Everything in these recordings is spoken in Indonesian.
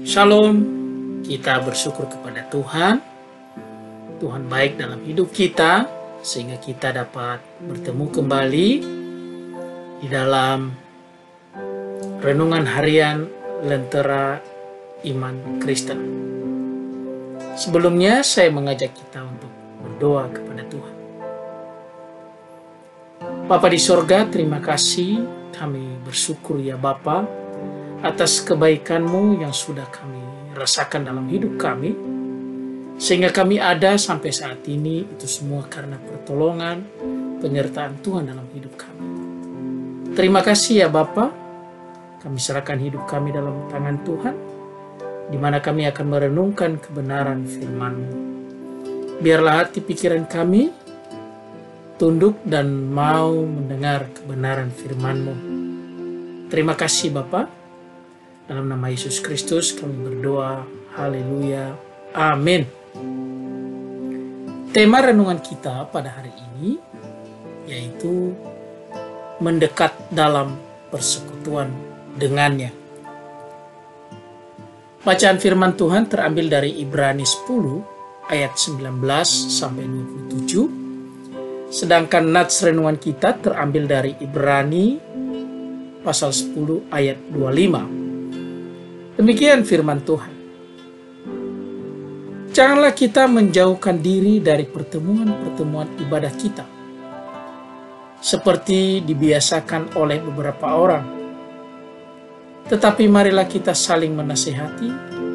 Shalom, kita bersyukur kepada Tuhan. Tuhan baik dalam hidup kita, sehingga kita dapat bertemu kembali di dalam renungan harian Lentera Iman Kristen. Sebelumnya saya mengajak kita untuk berdoa kepada Tuhan. Bapa di sorga, terima kasih, kami bersyukur ya Bapa, atas kebaikan-Mu yang sudah kami rasakan dalam hidup kami, sehingga kami ada sampai saat ini. Itu semua karena pertolongan, penyertaan Tuhan dalam hidup kami. Terima kasih ya Bapa, kami serahkan hidup kami dalam tangan Tuhan, di mana kami akan merenungkan kebenaran firman-Mu. Biarlah hati pikiran kami tunduk dan mau mendengar kebenaran firman-Mu. Terima kasih Bapa. Dalam nama Yesus Kristus kami berdoa. Haleluya. Amin. Tema renungan kita pada hari ini yaitu mendekat dalam persekutuan dengannya. Bacaan firman Tuhan terambil dari Ibrani 10 ayat 19 sampai 27. Sedangkan nats renungan kita terambil dari Ibrani pasal 10 ayat 25. Demikian firman Tuhan. Janganlah kita menjauhkan diri dari pertemuan-pertemuan ibadah kita, seperti dibiasakan oleh beberapa orang. Tetapi marilah kita saling menasihati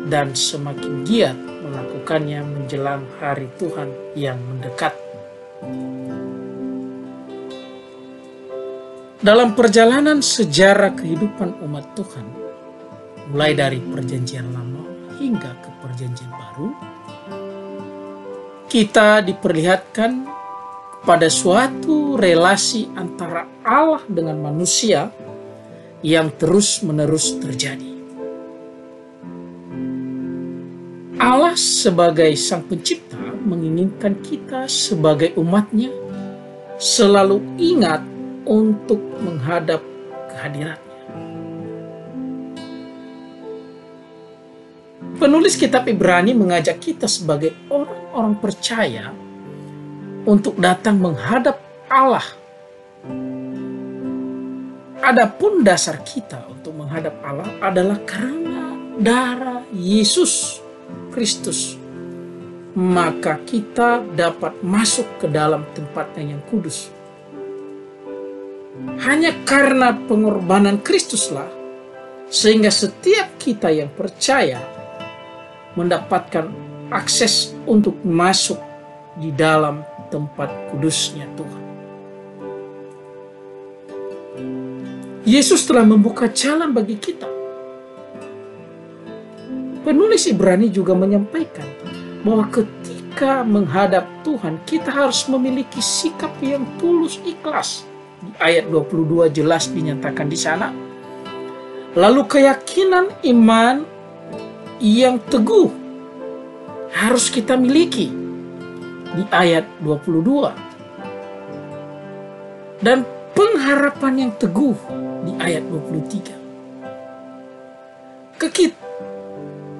dan semakin giat melakukannya menjelang hari Tuhan yang mendekat. Dalam perjalanan sejarah kehidupan umat Tuhan, mulai dari perjanjian lama hingga ke perjanjian baru, kita diperlihatkan pada suatu relasi antara Allah dengan manusia yang terus-menerus terjadi. Allah sebagai Sang Pencipta menginginkan kita sebagai umatnya selalu ingat untuk menghadap kehadiran. Penulis kitab Ibrani mengajak kita sebagai orang-orang percaya untuk datang menghadap Allah. Adapun dasar kita untuk menghadap Allah adalah karena darah Yesus Kristus. Maka kita dapat masuk ke dalam tempatnya yang kudus. Hanya karena pengorbanan Kristuslah, sehingga setiap kita yang percaya mendapatkan akses untuk masuk di dalam tempat kudusnya Tuhan. Yesus telah membuka jalan bagi kita. Penulis Ibrani juga menyampaikan bahwa ketika menghadap Tuhan, kita harus memiliki sikap yang tulus ikhlas. Di ayat 22 jelas dinyatakan di sana. Lalu keyakinan iman yang teguh harus kita miliki di ayat 22, dan pengharapan yang teguh di ayat 23.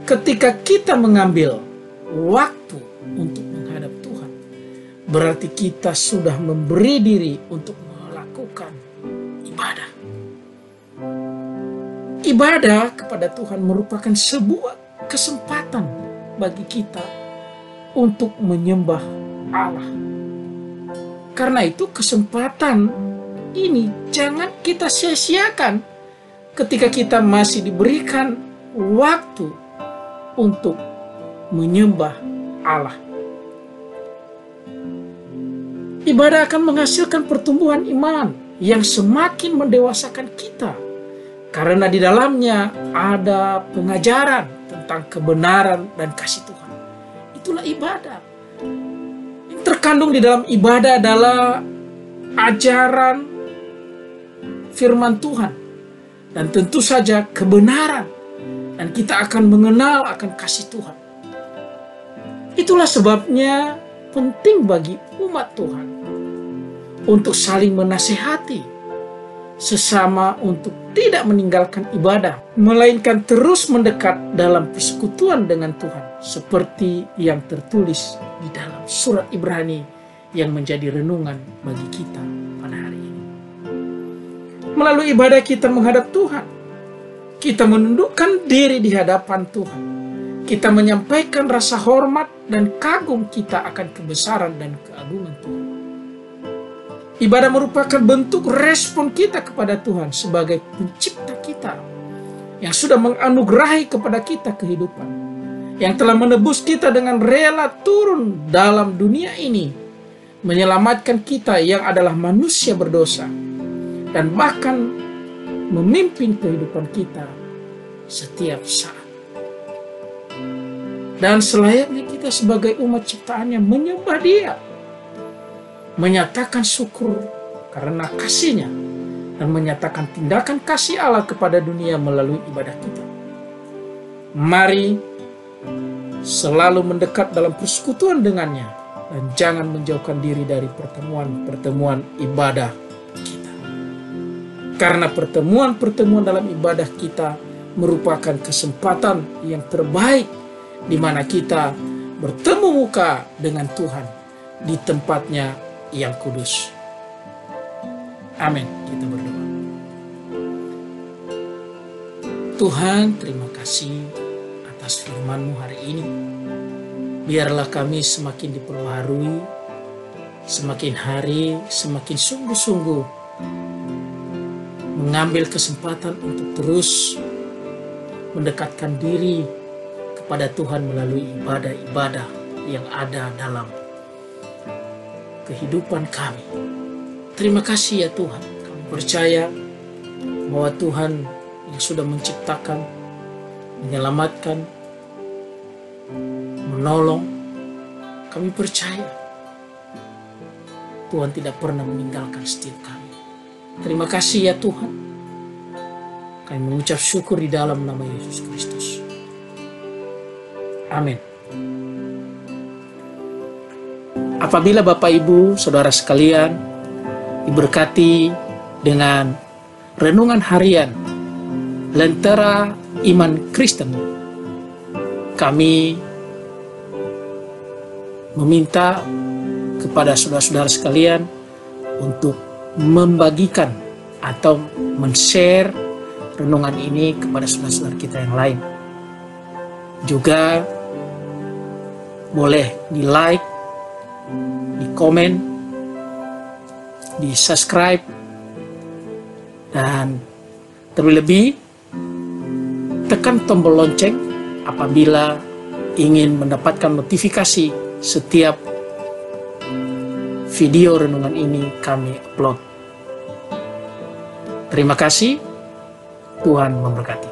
Ketika kita mengambil waktu untuk menghadap Tuhan, berarti kita sudah memberi diri untuk melakukan ibadah. Ibadah kepada Tuhan merupakan sebuah kesempatan bagi kita untuk menyembah Allah. Karena itu kesempatan ini jangan kita sia-siakan ketika kita masih diberikan waktu untuk menyembah Allah. Ibadah akan menghasilkan pertumbuhan iman yang semakin mendewasakan kita, karena di dalamnya ada pengajaran tentang kebenaran dan kasih Tuhan. Itulah ibadah. Yang terkandung di dalam ibadah adalah ajaran firman Tuhan, dan tentu saja kebenaran, dan kita akan mengenal akan kasih Tuhan. Itulah sebabnya penting bagi umat Tuhan untuk saling menasihati sesama untuk tidak meninggalkan ibadah, melainkan terus mendekat dalam persekutuan dengan Tuhan, seperti yang tertulis di dalam surat Ibrani yang menjadi renungan bagi kita pada hari ini. Melalui ibadah kita menghadap Tuhan, kita menundukkan diri di hadapan Tuhan. Kita menyampaikan rasa hormat dan kagum kita akan kebesaran dan keagungan Tuhan. Ibadah merupakan bentuk respon kita kepada Tuhan sebagai pencipta kita yang sudah menganugerahi kepada kita kehidupan, yang telah menebus kita dengan rela turun dalam dunia ini, menyelamatkan kita yang adalah manusia berdosa, dan bahkan memimpin kehidupan kita setiap saat. Dan selayaknya kita sebagai umat ciptaannya menyembah Dia, menyatakan syukur karena kasih-Nya, dan menyatakan tindakan kasih Allah kepada dunia melalui ibadah kita. Mari selalu mendekat dalam persekutuan dengannya, dan jangan menjauhkan diri dari pertemuan-pertemuan ibadah kita. Karena pertemuan-pertemuan dalam ibadah kita merupakan kesempatan yang terbaik di mana kita bertemu muka dengan Tuhan di tempatnya yang kudus. Amin. Kita berdoa. Tuhan, terima kasih atas firman-Mu hari ini. Biarlah kami semakin diperbaharui, semakin hari semakin sungguh-sungguh mengambil kesempatan untuk terus mendekatkan diri kepada Tuhan melalui ibadah-ibadah yang ada dalam kehidupan kami. Terima kasih ya Tuhan. Kami percaya bahwa Tuhan yang sudah menciptakan, menyelamatkan, menolong, kami percaya Tuhan tidak pernah meninggalkan setiap kami. Terima kasih ya Tuhan. Kami mengucap syukur di dalam nama Yesus Kristus. Amin. Apabila Bapak Ibu Saudara sekalian diberkati dengan renungan harian Lentera Iman Kristen, kami meminta kepada saudara-saudara sekalian untuk membagikan atau men-share renungan ini kepada saudara-saudara kita yang lain. Juga boleh di-like, di-komen, di-subscribe, dan terlebih tekan tombol lonceng apabila ingin mendapatkan notifikasi setiap video renungan ini kami upload. Terima kasih, Tuhan memberkati.